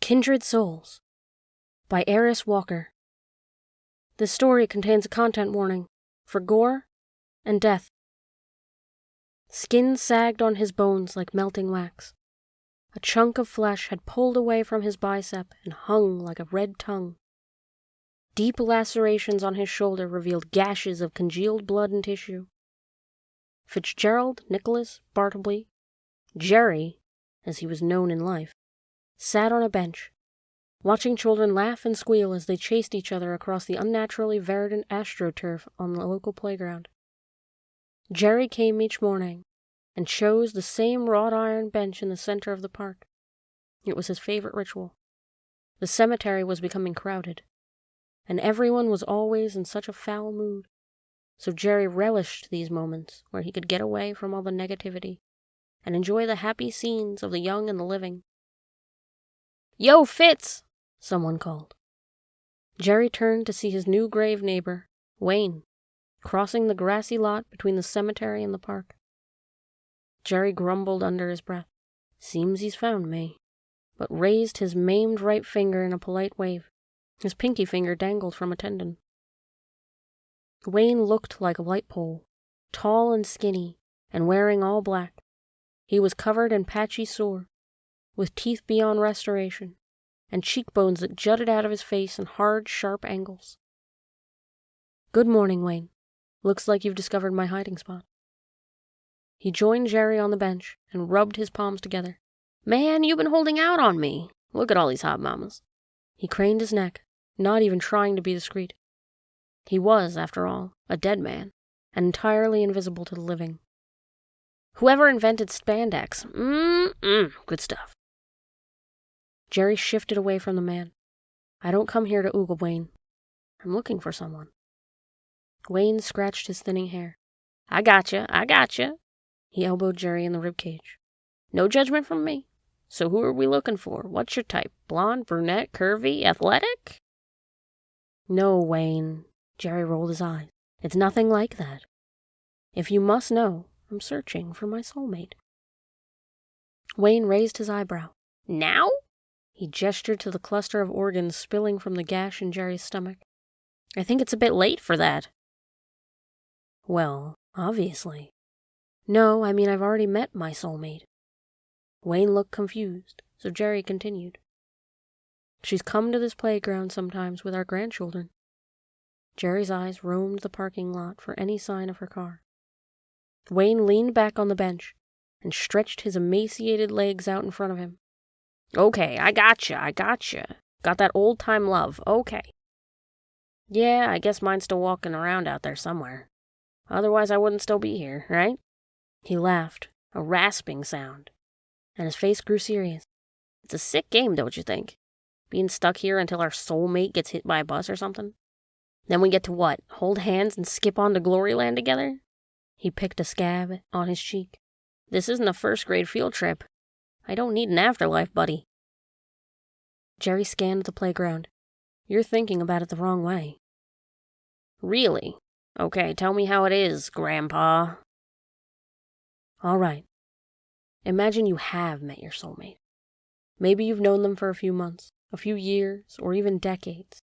Kindred Souls by Aeris Walker. This story contains a content warning for gore and death. Skin sagged on his bones like melting wax. A chunk of flesh had pulled away from his bicep and hung like a red tongue. Deep lacerations on his shoulder revealed gashes of congealed blood and tissue. Fitzgerald Nicholas Bartleby, Jerry, as he was known in life, sat on a bench, watching children laugh and squeal as they chased each other across the unnaturally verdant astroturf on the local playground. Jerry came each morning and chose the same wrought iron bench in the center of the park. It was his favorite ritual. The cemetery was becoming crowded, and everyone was always in such a foul mood, so Jerry relished these moments where he could get away from all the negativity and enjoy the happy scenes of the young and the living. "Yo, Fitz!" someone called. Jerry turned to see his new grave neighbor, Wayne, crossing the grassy lot between the cemetery and the park. Jerry grumbled under his breath, "Seems he's found me," but raised his maimed right finger in a polite wave. His pinky finger dangled from a tendon. Wayne looked like a light pole, tall and skinny, and wearing all black. He was covered in patchy sore, with teeth beyond restoration, and cheekbones that jutted out of his face in hard, sharp angles. "Good morning, Wayne. Looks like you've discovered my hiding spot." He joined Jerry on the bench and rubbed his palms together. "Man, you've been holding out on me. Look at all these hot mamas." He craned his neck, not even trying to be discreet. He was, after all, a dead man, and entirely invisible to the living. "Whoever invented spandex, good stuff." Jerry shifted away from the man. "I don't come here to oogle, Wayne. I'm looking for someone." Wayne scratched his thinning hair. I gotcha. He elbowed Jerry in the ribcage. "No judgment from me. So who are we looking for? What's your type? Blonde, brunette, curvy, athletic?" "No, Wayne." Jerry rolled his eyes. "It's nothing like that. If you must know, I'm searching for my soulmate." Wayne raised his eyebrow. "Now?" He gestured to the cluster of organs spilling from the gash in Jerry's stomach. "I think it's a bit late for that." "Well, obviously." "No, I mean I've already met my soulmate." Wayne looked confused, so Jerry continued. "She's come to this playground sometimes with our grandchildren." Jerry's eyes roamed the parking lot for any sign of her car. Wayne leaned back on the bench and stretched his emaciated legs out in front of him. "Okay, I gotcha. Got that old-time love, okay. Yeah, I guess mine's still walking around out there somewhere. Otherwise I wouldn't still be here, right?" He laughed, a rasping sound, and his face grew serious. "It's a sick game, don't you think? Being stuck here until our soulmate gets hit by a bus or something. Then we get to what? Hold hands and skip on to Gloryland together?" He picked a scab on his cheek. "This isn't a first-grade field trip. I don't need an afterlife, buddy." Jerry scanned the playground. "You're thinking about it the wrong way." "Really? Okay, tell me how it is, Grandpa." "All right. Imagine you have met your soulmate. Maybe you've known them for a few months, a few years, or even decades.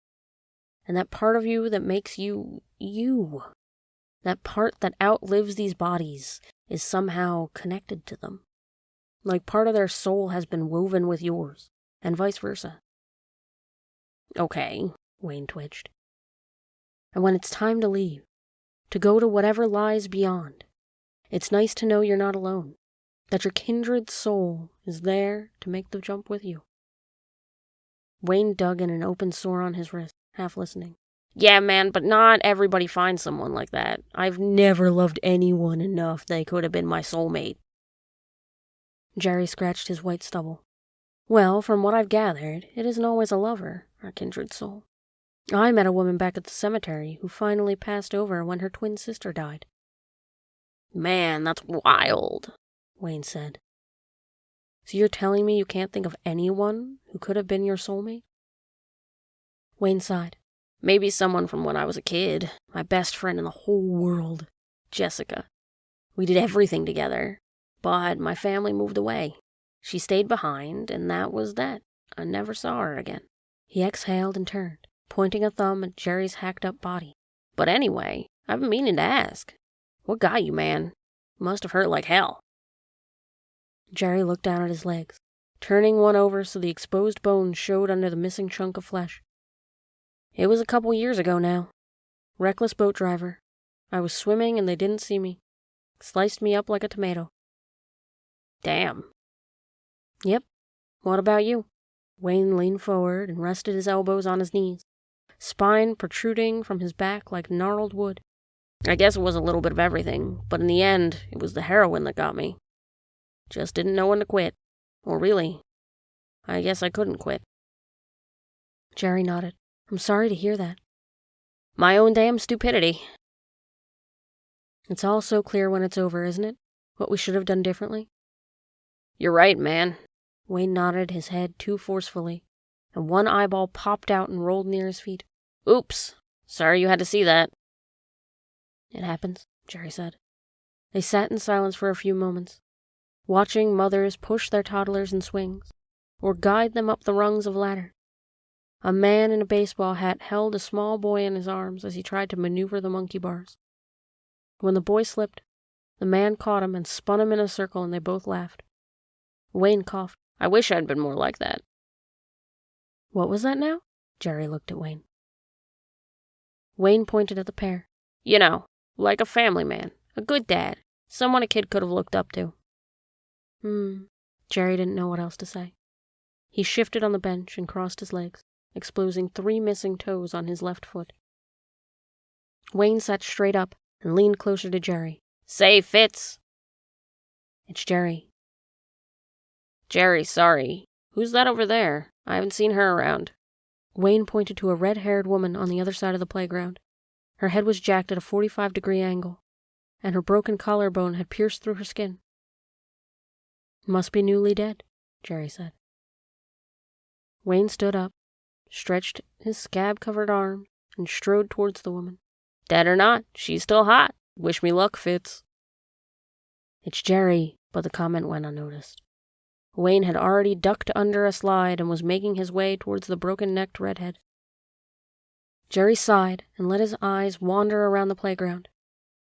And that part of you that makes you, you, that part that outlives these bodies, is somehow connected to them. Like part of their soul has been woven with yours, and vice versa." "Okay," Wayne twitched. "And when it's time to leave, to go to whatever lies beyond, it's nice to know you're not alone, that your kindred soul is there to make the jump with you." Wayne dug in an open sore on his wrist, half listening. "Yeah, man, but not everybody finds someone like that. I've never loved anyone enough they could have been my soulmate." Jerry scratched his white stubble. "Well, from what I've gathered, it isn't always a lover, our kindred soul. I met a woman back at the cemetery who finally passed over when her twin sister died." "Man, that's wild," Wayne said. "So you're telling me you can't think of anyone who could have been your soulmate?" Wayne sighed. "Maybe someone from when I was a kid. My best friend in the whole world, Jessica. We did everything together, but my family moved away. She stayed behind, and that was that. I never saw her again. He exhaled and turned, pointing a thumb at Jerry's hacked-up body. But anyway, I've been meaning to ask. What got you, man? Must have hurt like hell. Jerry looked down at his legs, turning one over so the exposed bones showed under the missing chunk of flesh. It was a couple years ago now. Reckless boat driver. I was swimming and they didn't see me. Sliced me up like a tomato. Damn. Yep. What about you? Wayne leaned forward and rested his elbows on his knees, spine protruding from his back like gnarled wood. I guess it was a little bit of everything, but in the end, it was the heroin that got me. Just didn't know when to quit. Or really, I guess I couldn't quit. Jerry nodded. I'm sorry to hear that. My own damn stupidity. It's all so clear when it's over, isn't it? What we should have done differently? You're right, man. Wayne nodded his head too forcefully, and one eyeball popped out and rolled near his feet. Oops. Sorry you had to see that. It happens, Jerry said. They sat in silence for a few moments, watching mothers push their toddlers in swings, or guide them up the rungs of ladder. A man in a baseball hat held a small boy in his arms as he tried to maneuver the monkey bars. When the boy slipped, the man caught him and spun him in a circle, and they both laughed. Wayne coughed. I wish I'd been more like that. What was that now? Jerry looked at Wayne. Wayne pointed at the pair. You know, like a family man, a good dad, someone a kid could have looked up to. Jerry didn't know what else to say. He shifted on the bench and crossed his legs, exposing 3 missing toes on his left foot. Wayne sat straight up and leaned closer to Jerry. Say, Fitz! It's Jerry. Jerry, sorry. Who's that over there? I haven't seen her around. Wayne pointed to a red-haired woman on the other side of the playground. Her head was jacked at a 45-degree angle, and her broken collarbone had pierced through her skin. Must be newly dead, Jerry said. Wayne stood up, stretched his scab-covered arm, and strode towards the woman. Dead or not, she's still hot. Wish me luck, Fitz. It's Jerry, but the comment went unnoticed. Wayne had already ducked under a slide and was making his way towards the broken-necked redhead. Jerry sighed and let his eyes wander around the playground.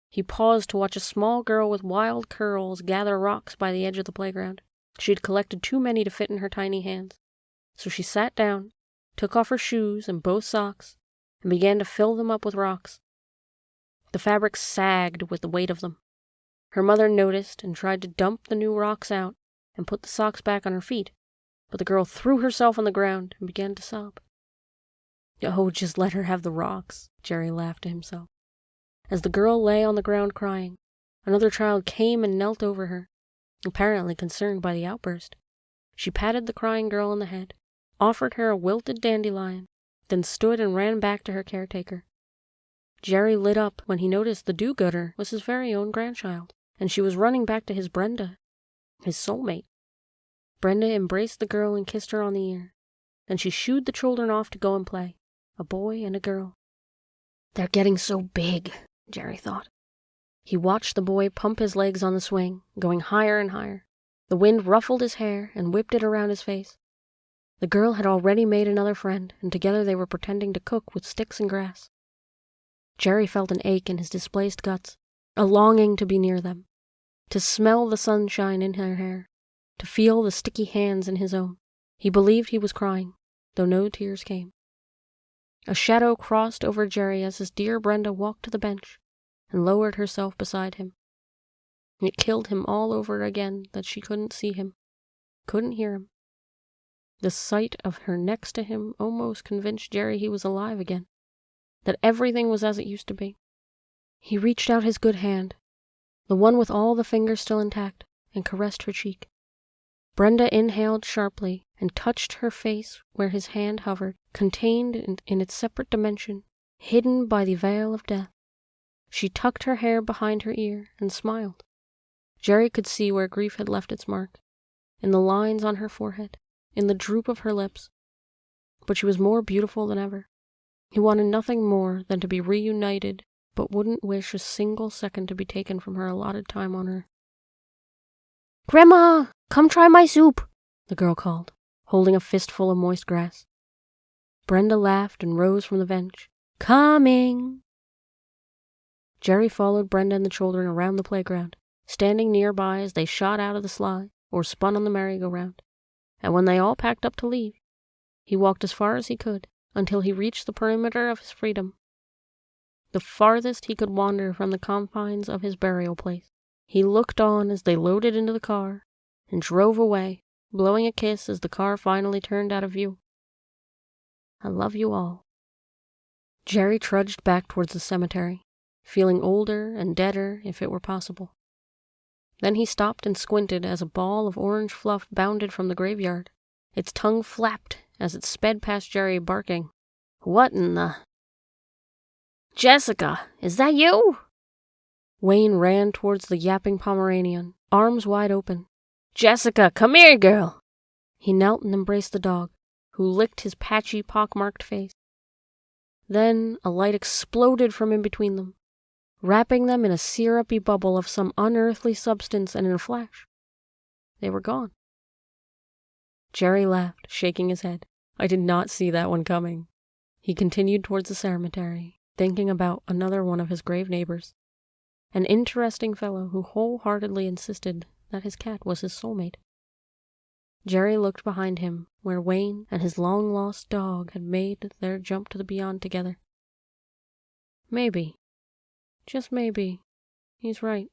He paused to watch a small girl with wild curls gather rocks by the edge of the playground. She had collected too many to fit in her tiny hands, so she sat down, took off her shoes and both socks, and began to fill them up with rocks. The fabric sagged with the weight of them. Her mother noticed and tried to dump the new rocks out and put the socks back on her feet, but the girl threw herself on the ground and began to sob. Oh, just let her have the rocks, Jerry laughed to himself. As the girl lay on the ground crying, another child came and knelt over her, apparently concerned by the outburst. She patted the crying girl on the head, offered her a wilted dandelion, then stood and ran back to her caretaker. Jerry lit up when he noticed the do-gooder was his very own grandchild, and she was running back to his Brenda, his soulmate. Brenda embraced the girl and kissed her on the ear. Then she shooed the children off to go and play, a boy and a girl. They're getting so big, Jerry thought. He watched the boy pump his legs on the swing, going higher and higher. The wind ruffled his hair and whipped it around his face. The girl had already made another friend, and together they were pretending to cook with sticks and grass. Jerry felt an ache in his displaced guts, a longing to be near them, to smell the sunshine in her hair, to feel the sticky hands in his own. He believed he was crying, though no tears came. A shadow crossed over Jerry as his dear Brenda walked to the bench and lowered herself beside him. It killed him all over again that she couldn't see him, couldn't hear him. The sight of her next to him almost convinced Jerry he was alive again, that everything was as it used to be. He reached out his good hand, the one with all the fingers still intact, and caressed her cheek. Brenda inhaled sharply and touched her face where his hand hovered, contained in its separate dimension, hidden by the veil of death. She tucked her hair behind her ear and smiled. Jerry could see where grief had left its mark, in the lines on her forehead, in the droop of her lips. But she was more beautiful than ever. He wanted nothing more than to be reunited, but wouldn't wish a single second to be taken from her allotted time on earth. "Grandma, come try my soup," the girl called, holding a fistful of moist grass. Brenda laughed and rose from the bench. "Coming!" Jerry followed Brenda and the children around the playground, standing nearby as they shot out of the slide or spun on the merry-go-round. And when they all packed up to leave, he walked as far as he could until he reached the perimeter of his freedom, the farthest he could wander from the confines of his burial place. He looked on as they loaded into the car and drove away, blowing a kiss as the car finally turned out of view. "I love you all." Jerry trudged back towards the cemetery, feeling older and deader if it were possible. Then he stopped and squinted as a ball of orange fluff bounded from the graveyard. Its tongue flapped as it sped past Jerry, barking, "What in the—" "Jessica, is that you?" Wayne ran towards the yapping Pomeranian, arms wide open. "Jessica, come here, girl!" He knelt and embraced the dog, who licked his patchy, pockmarked face. Then a light exploded from in between them, wrapping them in a syrupy bubble of some unearthly substance, and in a flash, they were gone. Jerry laughed, shaking his head. "I did not see that one coming." He continued towards the cemetery, thinking about another one of his grave neighbors, an interesting fellow who wholeheartedly insisted that his cat was his soulmate. Jerry looked behind him, where Wayne and his long-lost dog had made their jump to the beyond together. Maybe, just maybe, he's right.